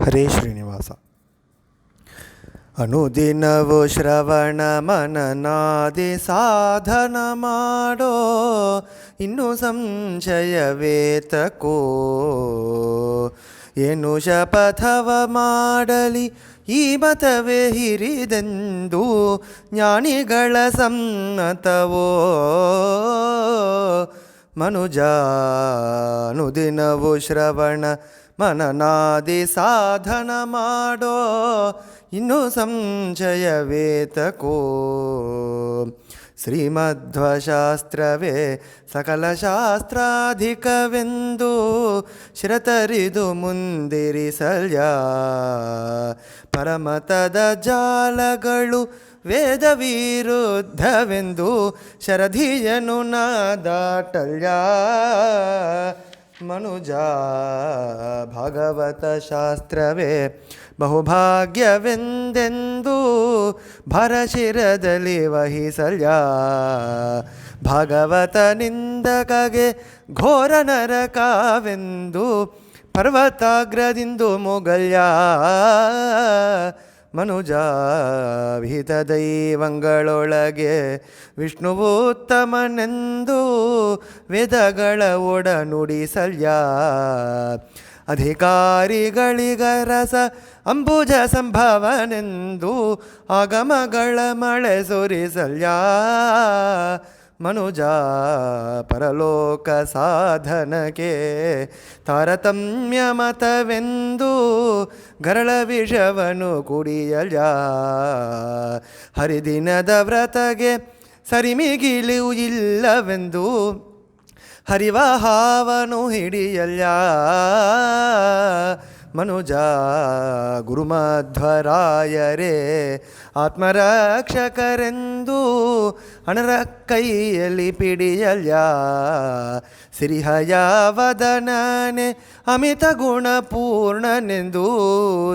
ಹರೇ ಶ್ರೀನಿವಾಸ. ಅನುದಿನವು ಶ್ರವಣ ಮನನಾದಿ ಸಾಧನ ಮಾಡೋ, ಇನ್ನು ಸಂಶಯವೇತಕೋ. ಏನು ಶಪಥವ ಮಾಡಲಿ ಈ ಮತವೇ ಹಿರಿದೆಂದು, ಜ್ಞಾನಿಗಳ ಸಮ್ಮತವೋ. ಮನುಜ ಅನುದಿನವು ಶ್ರವಣ ಮನನಾದಿ ಸಾಧನ ಮಾಡೋ, ಇನ್ನು ಸಂಶಯವೇತಕೋ. ಶ್ರೀಮಧ್ವಶಾಸ್ತ್ರವೇ ಸಕಲ ಶಾಸ್ತ್ರಾಧಿಕವೆಂದು, ಶಿರತರಿದು ಮುಂದಿರಿಸಲ್ಯ. ಪರಮತದ ಜಾಲಗಳು ವೇದ ವಿರುದ್ಧವೆಂದು, ಶರಧಿಯನು ನಾದಾಟಲ್ಯ. ಮನುಜ ಭಾಗವತ ಶಾಸ್ತ್ರವೇ ಬಹುಭಾಗ್ಯವೆಂದೆಂದು, ಭರಶಿರದಲ್ಲಿ ವಹಿಸಲ್ಯ. ಭಾಗವತ ನಿಂದಕಗೆ ಘೋರ ನರಕವೆಂದು, ಪರ್ವತಾಗ್ರದಿಂದು ಮೊಗಲ್ಯ. ಮನುಜ ವಿಹಿತ ದೈವಂಗಳೊಳಗೆ ವಿಷ್ಣುವು ಉತ್ತಮನೆಂದು, ವೇದಗಳ ಒಡನುಡಿಸಲ್ಯ. ಅಧಿಕಾರಿಗಳಿಗರಸ ಅಂಬುಜ ಸಂಭವನೆಂದು, ಆಗಮಗಳ ಮಳೆ ಸುರಿಸಲ್ಯ. ಮನುಜ ಪರಲೋಕ ಸಾಧನಕ್ಕೆ ತಾರತಮ್ಯ ಮತವೆಂದು, ಗರಳ ವಿಷವನ್ನು ಕುಡಿಯಲ್ಯ. ಹರಿದಿನದ ವ್ರತಗೆ ಸರಿಮಿಗಿಲು ಇಲ್ಲವೆಂದು, ಹರಿವ ಹಾವನು ಹಿಡಿಯಲ್ಯ. ಮನುಜ ಗುರುಮಧ್ವರಾಯರೇ ಆತ್ಮರಕ್ಷಕರೆಂದು, ಹಣರ ಕೈಯಲ್ಲಿ ಪಿಡಿಯಲ್ಯ. ಸಿರಿಹಯವದನನೆ ಅಮಿತ ಗುಣಪೂರ್ಣನೆಂದು,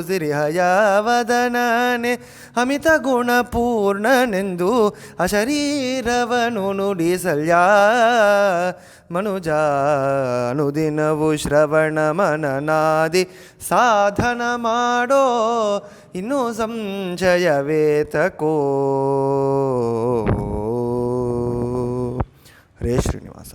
ಸಿರಿಹಯವದನನೆ ಅಮಿತ ಗುಣಪೂರ್ಣನೆಂದು, ಅಶರೀರವನು ನುಡಿಸಲ್ಯ. ಮನುಜ ಅನುದಿನವು ಶ್ರವಣ ಮನನಾದಿ ಸಾಧನ ಮಾಡೋ, ಇನ್ನೂ ಸಂಶಯವೇತಕೋ. ಹರೇ ಶ್ರೀನಿವಾಸ.